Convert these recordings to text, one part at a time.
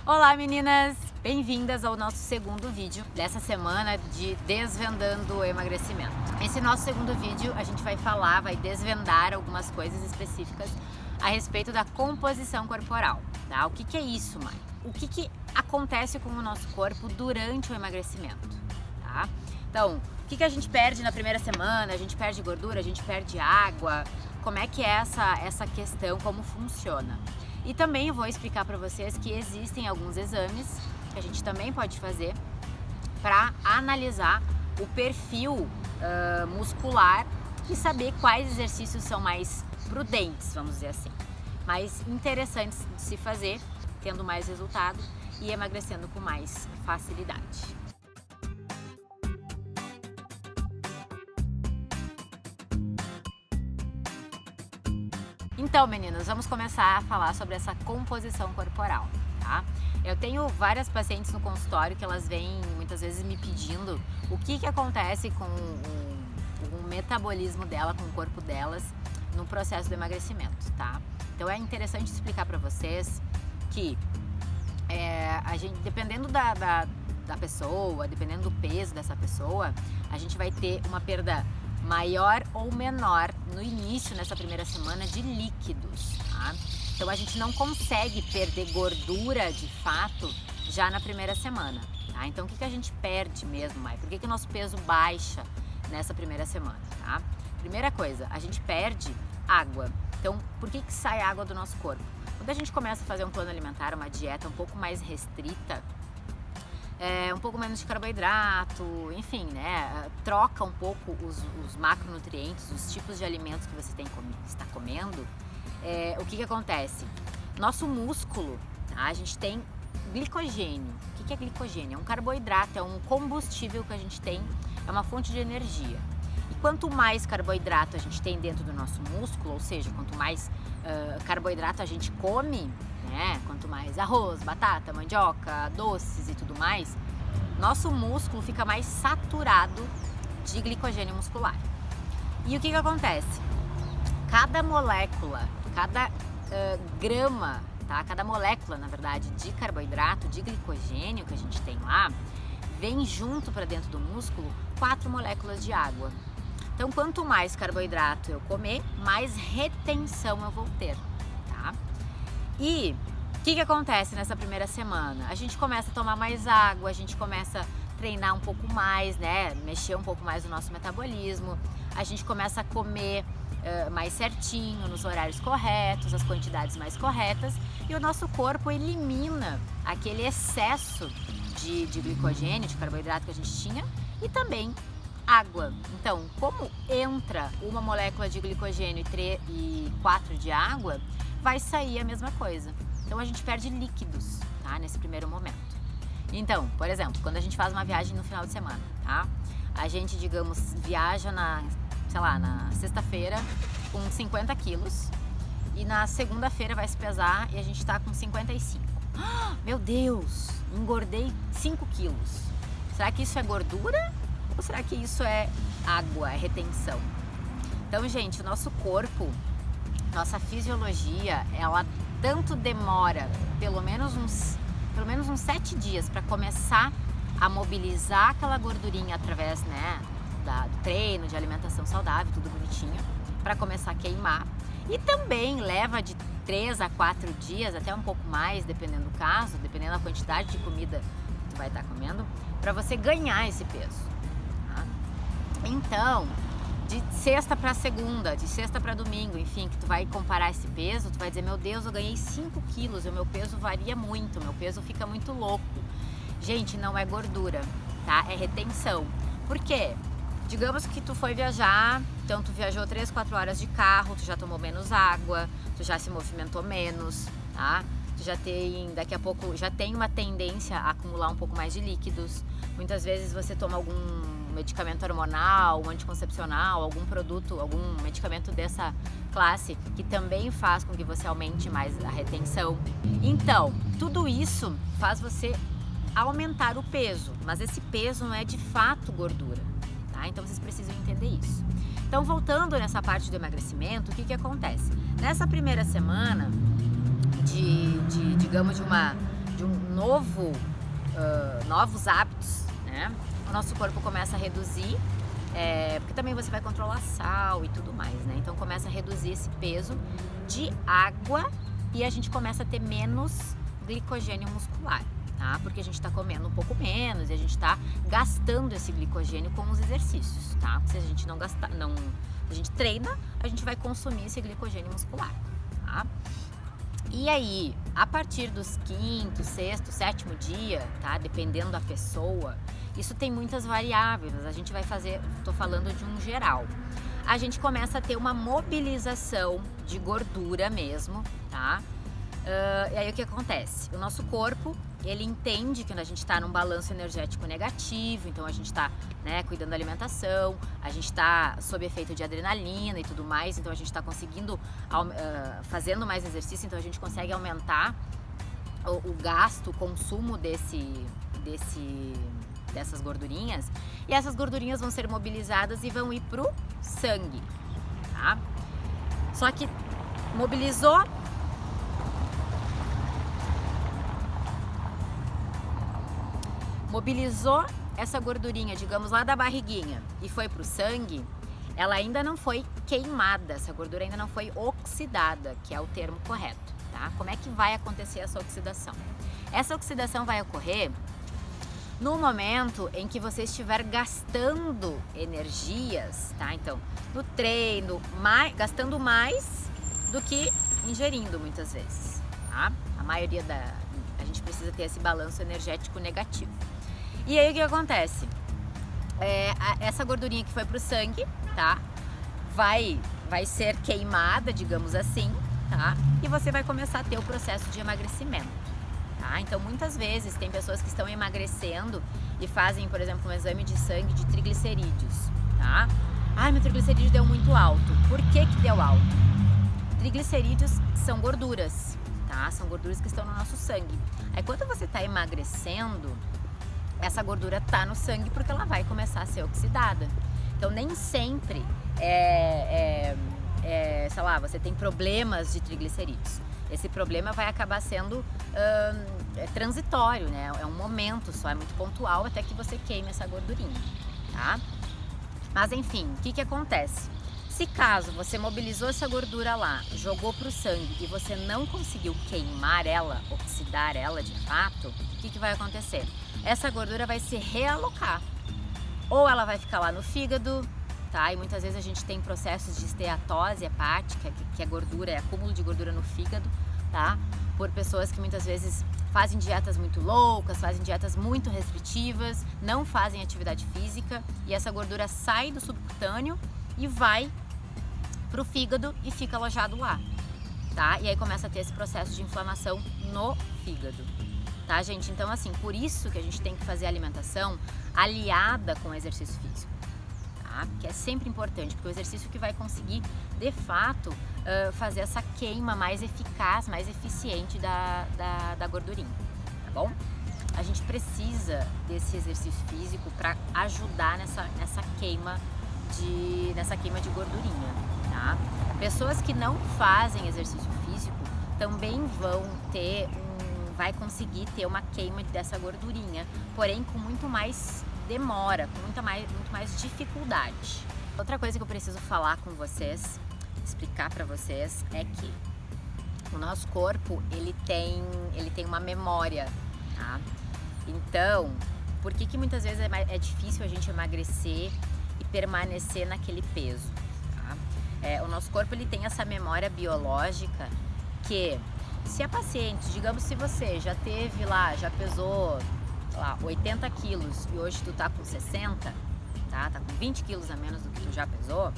Olá meninas, bem-vindas ao nosso segundo vídeo dessa semana de Desvendando o Emagrecimento. Nesse nosso segundo vídeo a gente vai desvendar algumas coisas específicas a respeito da composição corporal, tá? O que é isso, mãe? O que acontece com o nosso corpo durante o emagrecimento, tá? Então, o que a gente perde na primeira semana? A gente perde gordura, a gente perde água, como é que é essa questão, como funciona? E também eu vou explicar para vocês que existem alguns exames que a gente também pode fazer para analisar o perfil muscular e saber quais exercícios são mais prudentes, vamos dizer assim, mais interessantes de se fazer, tendo mais resultado e emagrecendo com mais facilidade. Então, meninas, vamos começar a falar sobre essa composição corporal, tá? Eu tenho várias pacientes no consultório que elas vêm muitas vezes me pedindo o que acontece com o metabolismo dela, com o corpo delas no processo do emagrecimento, tá? Então é interessante explicar para vocês que a gente, dependendo da pessoa, dependendo do peso dessa pessoa, a gente vai ter uma perda maior ou menor no início, nessa primeira semana, de líquidos, tá? Então a gente não consegue perder gordura de fato já na primeira semana, tá? Então o que a gente perde mesmo, Mai? Por que o nosso peso baixa nessa primeira semana, tá? Primeira coisa, a gente perde água. Então por que sai água do nosso corpo? Quando a gente começa a fazer um plano alimentar, uma dieta um pouco mais restrita, um pouco menos de carboidrato, enfim, né? Troca um pouco os macronutrientes, os tipos de alimentos que você está comendo. O que acontece? Nosso músculo, tá? A gente tem glicogênio. O que é glicogênio? É um carboidrato, é um combustível que a gente tem, é uma fonte de energia. E quanto mais carboidrato a gente tem dentro do nosso músculo, ou seja, quanto mais carboidrato a gente come, né? Quanto mais arroz, batata, mandioca, doces e tudo mais, nosso músculo fica mais saturado de glicogênio muscular. E o que acontece? Cada molécula, cada grama, tá? Cada molécula, na verdade, de carboidrato, de glicogênio que a gente tem lá, vem junto para dentro do músculo 4 moléculas de água. Então, quanto mais carboidrato eu comer, mais retenção eu vou ter, tá? E o que acontece nessa primeira semana? A gente começa a tomar mais água, a gente começa a treinar um pouco mais, né? Mexer um pouco mais no nosso metabolismo, a gente começa a comer mais certinho, nos horários corretos, as quantidades mais corretas, e o nosso corpo elimina aquele excesso de glicogênio, de carboidrato que a gente tinha, e também água. Então, como entra uma molécula de glicogênio e 4 de água, vai sair a mesma coisa. Então a gente perde líquidos, tá? Nesse primeiro momento. Então, por exemplo, quando a gente faz uma viagem no final de semana, tá? A gente, digamos, viaja na sexta-feira com 50 quilos e na segunda-feira vai se pesar e a gente tá com 55. Meu Deus, engordei 5 quilos. Será que isso é gordura? Ou será que isso é água, é retenção? Então, gente, o nosso corpo, nossa fisiologia, ela tanto demora pelo menos uns 7 dias para começar a mobilizar aquela gordurinha através, né, do treino, de alimentação saudável, tudo bonitinho, para começar a queimar. E também leva de 3 a 4 dias, até um pouco mais, dependendo do caso, dependendo da quantidade de comida que tu vai estar comendo, para você ganhar esse peso. Então, de sexta para segunda, de sexta para domingo, enfim, que tu vai comparar esse peso, tu vai dizer, meu Deus, eu ganhei 5 quilos, o meu peso varia muito, o meu peso fica muito louco. Gente, não é gordura, tá? É retenção. Por quê? Digamos que tu foi viajar, então tu viajou 3, 4 horas de carro, tu já tomou menos água, tu já se movimentou menos, tá? Tu já tem, daqui a pouco, já tem uma tendência a acumular um pouco mais de líquidos. Muitas vezes você toma algum medicamento hormonal, um anticoncepcional, algum produto, algum medicamento dessa classe que também faz com que você aumente mais a retenção. Então, tudo isso faz você aumentar o peso, mas esse peso não é de fato gordura, tá? Então vocês precisam entender isso. Então, voltando nessa parte do emagrecimento, o que acontece? Nessa primeira semana digamos, de um novos hábitos, né? O nosso corpo começa a reduzir, porque também você vai controlar sal e tudo mais, né? Então começa a reduzir esse peso de água e a gente começa a ter menos glicogênio muscular, tá? Porque a gente está comendo um pouco menos e a gente está gastando esse glicogênio com os exercícios, tá? Se a gente não gastar, a gente treina, a gente vai consumir esse glicogênio muscular, tá? E aí, a partir dos quinto, sexto, sétimo dia, tá? Dependendo da pessoa, isso tem muitas variáveis, a gente vai fazer, tô falando de um geral. A gente começa a ter uma mobilização de gordura mesmo, tá? E aí o que acontece? O nosso corpo, ele entende que a gente está num balanço energético negativo, então a gente está, né, cuidando da alimentação, a gente está sob efeito de adrenalina e tudo mais, então a gente está conseguindo, fazendo mais exercício, então a gente consegue aumentar o gasto, o consumo dessas gordurinhas, e essas gordurinhas vão ser mobilizadas e vão ir pro sangue, tá? Só que mobilizou essa gordurinha, digamos, lá da barriguinha e foi pro sangue, ela ainda não foi queimada, essa gordura ainda não foi oxidada, que é o termo correto, tá? Como é que vai acontecer essa oxidação? Essa oxidação vai ocorrer no momento em que você estiver gastando energias, tá? Então, no treino, gastando mais do que ingerindo muitas vezes, tá? A gente precisa ter esse balanço energético negativo. E aí o que acontece? Essa gordurinha que foi pro sangue, tá? Vai ser queimada, digamos assim, tá? E você vai começar a ter o processo de emagrecimento, tá? Então muitas vezes tem pessoas que estão emagrecendo e fazem, por exemplo, um exame de sangue de triglicerídeos, tá? Ai, meu triglicerídeo deu muito alto. Por que deu alto? Triglicerídeos são gorduras, tá? São gorduras que estão no nosso sangue. Aí quando você está emagrecendo, essa gordura tá no sangue porque ela vai começar a ser oxidada. Então nem sempre sei lá, você tem problemas de triglicerídeos. Esse problema vai acabar sendo transitório, né? É um momento só, é muito pontual até que você queime essa gordurinha, tá? Mas enfim, o que acontece? Se caso você mobilizou essa gordura lá, jogou pro sangue e você não conseguiu queimar ela, oxidar ela de fato, o que vai acontecer? Essa gordura vai se realocar. Ou ela vai ficar lá no fígado, tá? E muitas vezes a gente tem processos de esteatose hepática, que é gordura, é acúmulo de gordura no fígado, tá? Por pessoas que muitas vezes fazem dietas muito loucas, fazem dietas muito restritivas, não fazem atividade física e essa gordura sai do subcutâneo e vai pro fígado e fica alojado lá, tá? E aí começa a ter esse processo de inflamação no fígado. Tá, gente? Então, assim, por isso que a gente tem que fazer a alimentação aliada com o exercício físico, tá? Que é sempre importante, porque o exercício que vai conseguir, de fato, fazer essa queima mais eficaz, mais eficiente da gordurinha, tá bom? A gente precisa desse exercício físico para ajudar nessa queima de gordurinha, tá? Pessoas que não fazem exercício físico também vai conseguir ter uma queima dessa gordurinha, porém com muito mais demora, com muito mais dificuldade. Outra coisa que eu preciso falar com vocês, explicar para vocês, é que o nosso corpo, ele tem uma memória, tá? Então, por que muitas vezes é difícil a gente emagrecer e permanecer naquele peso, tá? O nosso corpo, ele tem essa memória biológica que, se a paciente, digamos, se você já pesou, sei lá, 80 quilos e hoje tu tá com 60, tá com 20 quilos a menos do que tu já pesou,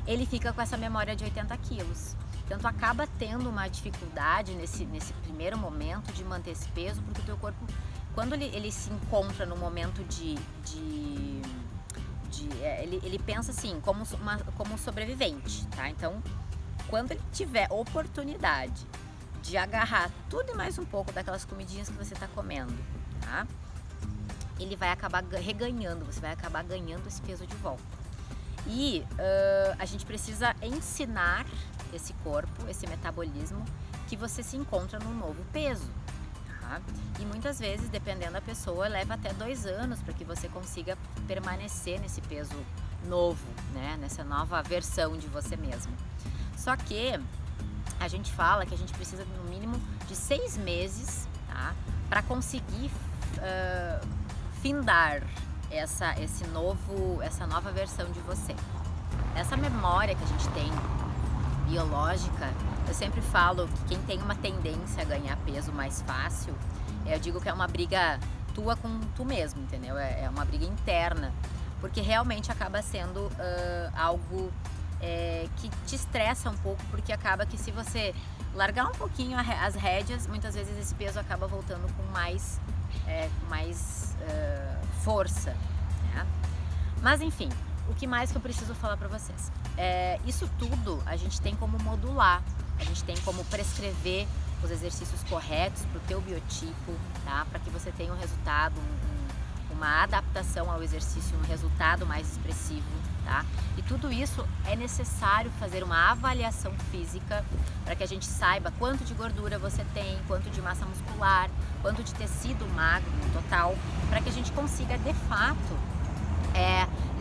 ele fica com essa memória de 80 quilos. Então tu acaba tendo uma dificuldade nesse primeiro momento de manter esse peso, porque o teu corpo, quando ele se encontra no momento ele pensa assim, como um sobrevivente, tá? Então, quando ele tiver oportunidade de agarrar tudo e mais um pouco daquelas comidinhas que você está comendo, tá? Ele vai acabar reganhando, você vai acabar ganhando esse peso de volta. E a gente precisa ensinar esse corpo, esse metabolismo, que você se encontra num novo peso, tá? tá? E muitas vezes, dependendo da pessoa, leva até 2 anos para que você consiga permanecer nesse peso novo, né? Nessa nova versão de você mesmo. Só que a gente fala que a gente precisa no mínimo de 6 meses, tá? Para conseguir findar essa nova versão de você. Essa memória que a gente tem biológica, eu sempre falo que quem tem uma tendência a ganhar peso mais fácil, eu digo que é uma briga tua com tu mesmo, entendeu? É uma briga interna, porque realmente acaba sendo algo que te estressa um pouco, porque acaba que se você largar um pouquinho as rédeas, muitas vezes esse peso acaba voltando com mais força, né? Mas enfim, o que mais que eu preciso falar para vocês? Isso tudo a gente tem como modular, a gente tem como prescrever os exercícios corretos para o teu biotipo, tá? Para que você tenha um resultado, uma adaptação ao exercício, um resultado mais expressivo, tá? E tudo isso é necessário fazer uma avaliação física para que a gente saiba quanto de gordura você tem, quanto de massa muscular, quanto de tecido magro no total, para que a gente consiga de fato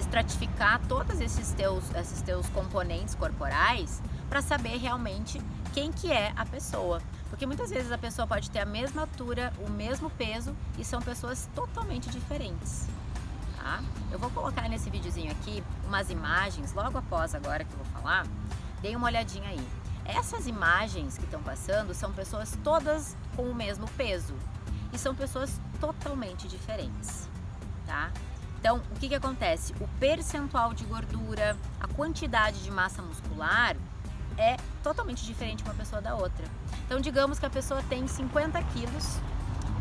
estratificar todos esses teus componentes corporais para saber realmente quem que é a pessoa. Porque muitas vezes a pessoa pode ter a mesma altura, o mesmo peso e são pessoas totalmente diferentes, tá? Eu vou colocar nesse videozinho aqui umas imagens, logo após agora que eu vou falar, deem uma olhadinha aí. Essas imagens que estão passando são pessoas todas com o mesmo peso e são pessoas totalmente diferentes, tá? Então, o que acontece? O percentual de gordura, a quantidade de massa muscular é totalmente diferente uma pessoa da outra. Então, digamos que a pessoa tem 50 quilos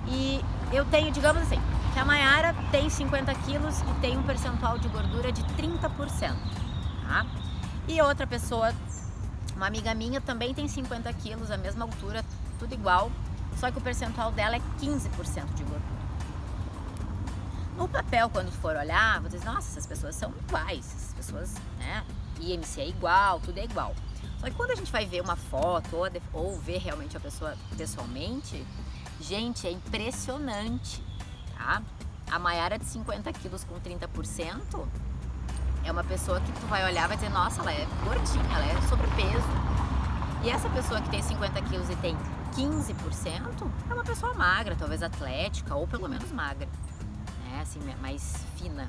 e eu tenho, digamos assim, que a Mayara tem 50 quilos e tem um percentual de gordura de 30%, tá? E outra pessoa, uma amiga minha, também tem 50 quilos, a mesma altura, tudo igual, só que o percentual dela é 15% de gordura. No papel, quando for olhar, você diz, nossa, essas pessoas são iguais, essas pessoas, né, IMC é igual, tudo é igual. Só que quando a gente vai ver uma foto ou ver realmente a pessoa pessoalmente, gente, é impressionante, tá? A Mayara de 50 quilos com 30% é uma pessoa que tu vai olhar e vai dizer, nossa, ela é gordinha, ela é sobrepeso. E essa pessoa que tem 50 quilos e tem 15% é uma pessoa magra, talvez atlética ou pelo menos magra. Assim, mais fina.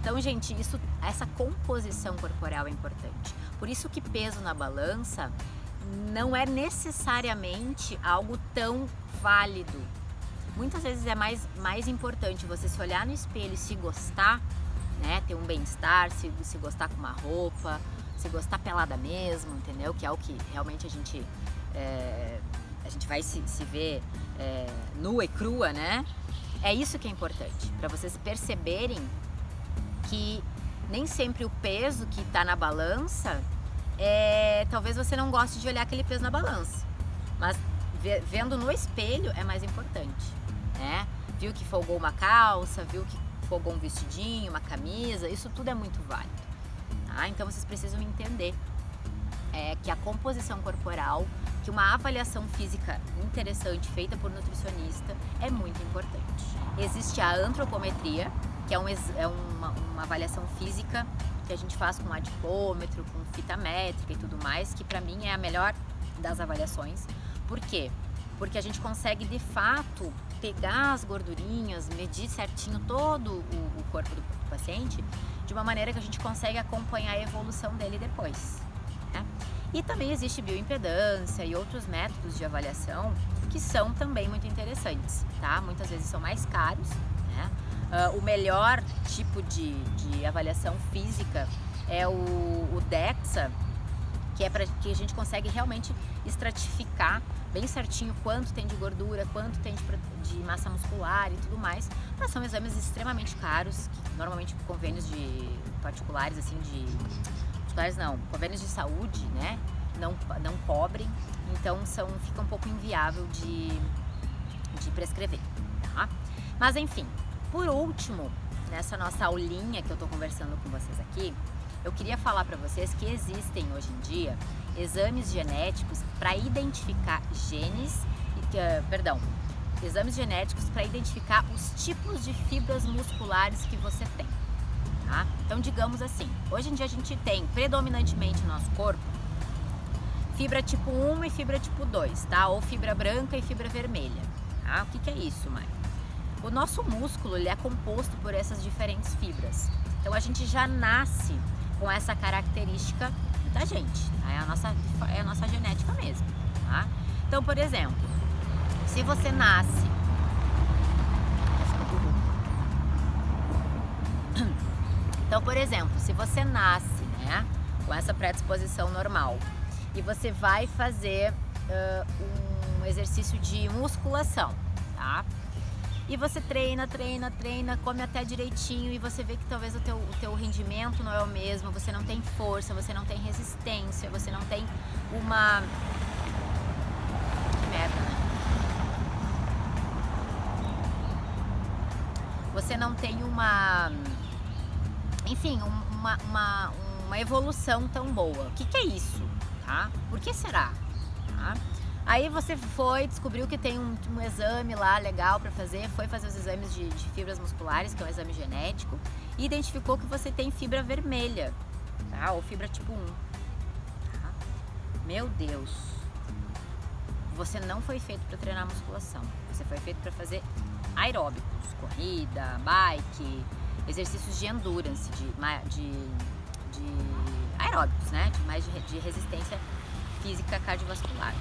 Então, gente, essa composição corporal é importante. Por isso que peso na balança não é necessariamente algo tão válido. Muitas vezes é mais importante você se olhar no espelho e se gostar, né? Ter um bem-estar, se gostar com uma roupa, se gostar pelada mesmo, entendeu? Que é o que realmente a gente vai se ver nua e crua, né? É isso que é importante, para vocês perceberem que nem sempre o peso que está na balança, talvez você não goste de olhar aquele peso na balança, mas vendo no espelho é mais importante, né? Viu que folgou uma calça, viu que folgou um vestidinho, uma camisa, isso tudo é muito válido, tá? Então vocês precisam entender que a composição corporal, que uma avaliação física interessante feita por nutricionista é muito importante. Existe a antropometria, que é uma avaliação física que a gente faz com adipômetro, com fita métrica e tudo mais, que pra mim é a melhor das avaliações. Por quê? Porque a gente consegue de fato pegar as gordurinhas, medir certinho todo o corpo do paciente, de uma maneira que a gente consegue acompanhar a evolução dele depois, né? E também existe bioimpedância e outros métodos de avaliação que são também muito interessantes, tá? Muitas vezes são mais caros, né? O melhor tipo de avaliação física é o DEXA, que é para que a gente consegue realmente estratificar bem certinho quanto tem de gordura, quanto tem de massa muscular e tudo mais. Mas são exames extremamente caros, que normalmente convênios particulares, assim, convênios de saúde, né, não cobrem, então fica um pouco inviável de prescrever, tá? Mas enfim, por último, nessa nossa aulinha que eu tô conversando com vocês aqui, eu queria falar para vocês que existem hoje em dia exames genéticos para identificar exames genéticos para identificar os tipos de fibras musculares que você tem, tá? Então, digamos assim, hoje em dia a gente tem predominantemente no nosso corpo fibra tipo 1 e fibra tipo 2, tá? Ou fibra branca e fibra vermelha, tá? O que é isso, Mai? O nosso músculo, ele é composto por essas diferentes fibras. Então, a gente já nasce com essa característica da gente, tá? É a nossa genética mesmo, tá? Então, por exemplo, se você nasce... Então, por exemplo, se você nasce, né, com essa predisposição normal e você vai fazer um exercício de musculação, tá? E você treina, come até direitinho e você vê que talvez o teu rendimento não é o mesmo, você não tem força, você não tem resistência, você não tem uma... Que merda, né? Você não tem uma... Enfim, uma evolução tão boa. O que é isso, tá? Por que será? Tá? Aí você descobriu que tem um exame lá legal para fazer, foi fazer os exames de fibras musculares, que é um exame genético, e identificou que você tem fibra vermelha, tá? Ou fibra tipo 1. Tá? Meu Deus! Você não foi feito para treinar musculação, você foi feito para fazer aeróbicos, corrida, bike, exercícios de endurance, de aeróbicos, né? De resistência física cardiovascular.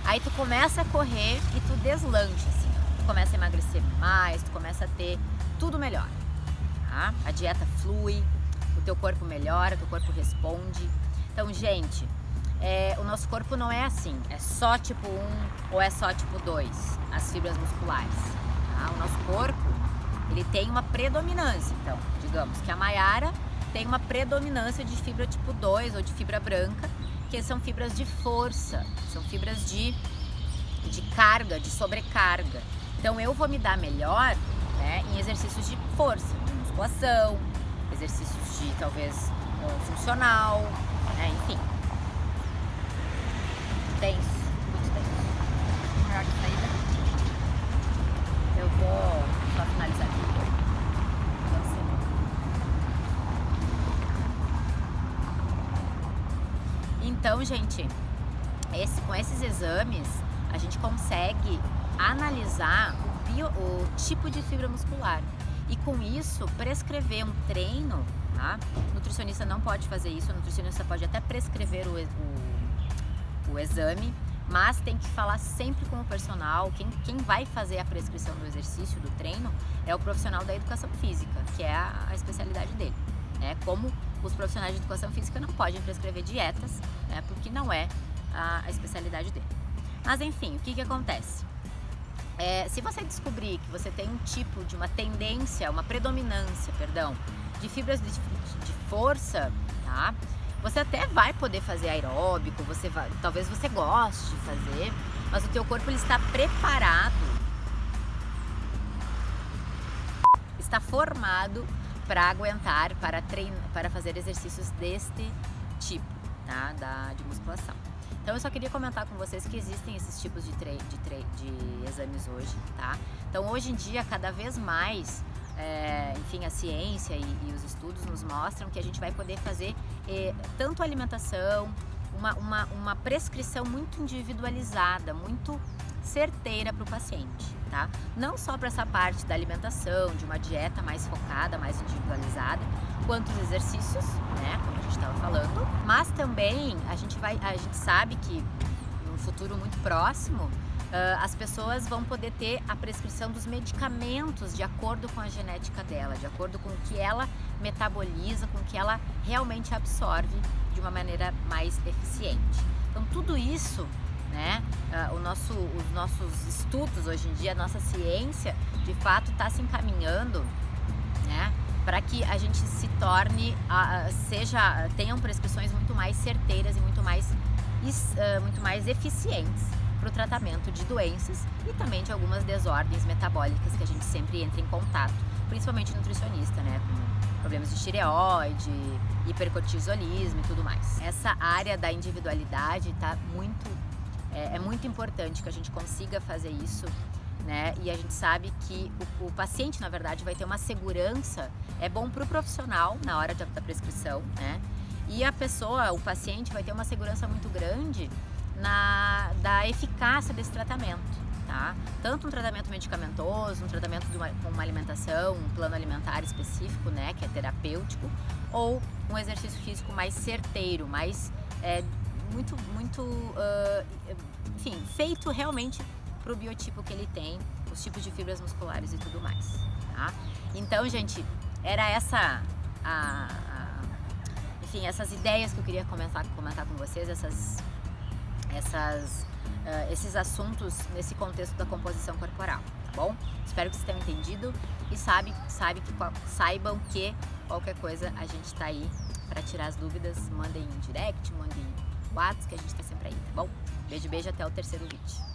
Aí tu começa a correr e tu deslancha, assim, tu começa a emagrecer mais, tu começa a ter tudo melhor, tá? A dieta flui, o teu corpo melhora, o teu corpo responde. Então, gente, o nosso corpo não é assim, é só tipo 1 ou é só tipo 2, as fibras musculares, tá? O nosso corpo, ele tem uma predominância, então, digamos que a Maiara tem uma predominância de fibra tipo 2 ou de fibra branca, que são fibras de força, são fibras de carga, de sobrecarga. Então eu vou me dar melhor, né, em exercícios de força, de musculação, exercícios de talvez funcional, né, enfim. Tenso, muito tenso. Melhor que saída. Eu vou só finalizar aqui. Então, gente, com esses exames, a gente consegue analisar o tipo de fibra muscular e, com isso, prescrever um treino, tá? O nutricionista não pode fazer isso, o nutricionista pode até prescrever o exame, mas tem que falar sempre com o personal. Quem vai fazer a prescrição do exercício, do treino, é o profissional da educação física, que é a especialidade dele, né? Como os profissionais de educação física não podem prescrever dietas, né, porque não é a especialidade dele. Mas enfim, o que acontece? Se você descobrir que você tem um tipo de uma tendência, uma predominância, perdão, de fibras de força, tá? Você até vai poder fazer aeróbico, talvez você goste de fazer, mas o teu corpo ele está preparado, está formado para aguentar, para fazer exercícios deste tipo, tá? De musculação. Então eu só queria comentar com vocês que existem esses tipos de exames hoje, tá? Então hoje em dia, cada vez mais, enfim, a ciência e os estudos nos mostram que a gente vai poder fazer tanto a alimentação, uma prescrição muito individualizada, muito certeira para o paciente, tá? Não só para essa parte da alimentação, de uma dieta mais focada, mais individualizada, quanto os exercícios, né, como a gente estava falando, mas também a gente sabe que no futuro muito próximo as pessoas vão poder ter a prescrição dos medicamentos de acordo com a genética dela, de acordo com o que ela metaboliza, com o que ela realmente absorve de uma maneira mais eficiente. Então tudo isso, né, os nossos estudos hoje em dia, a nossa ciência, de fato está se encaminhando, né, para que a gente se torne, tenham prescrições muito mais certeiras e muito mais eficientes para o tratamento de doenças e também de algumas desordens metabólicas que a gente sempre entra em contato, principalmente nutricionista, né, como problemas de tireoide, hipercortisolismo e tudo mais. Essa área da individualidade está muito é muito importante que a gente consiga fazer isso, né? E a gente sabe que o paciente, na verdade, vai ter uma segurança, é bom para o profissional na hora da prescrição, né? E a pessoa, o paciente, vai ter uma segurança muito grande da eficácia desse tratamento, tá? Tanto um tratamento medicamentoso, um tratamento com uma alimentação, um plano alimentar específico, né, que é terapêutico, ou um exercício físico mais certeiro, mais enfim, feito realmente para o biotipo que ele tem, os tipos de fibras musculares e tudo mais, tá? Então, gente, era enfim, essas ideias que eu queria comentar com vocês, esses assuntos nesse contexto da composição corporal, tá bom? Espero que vocês tenham entendido e saibam que qualquer coisa a gente tá aí para tirar as dúvidas. Mandem direct, mandem WhatsApp, que a gente tá sempre aí, tá bom? Beijo, beijo, até o terceiro vídeo.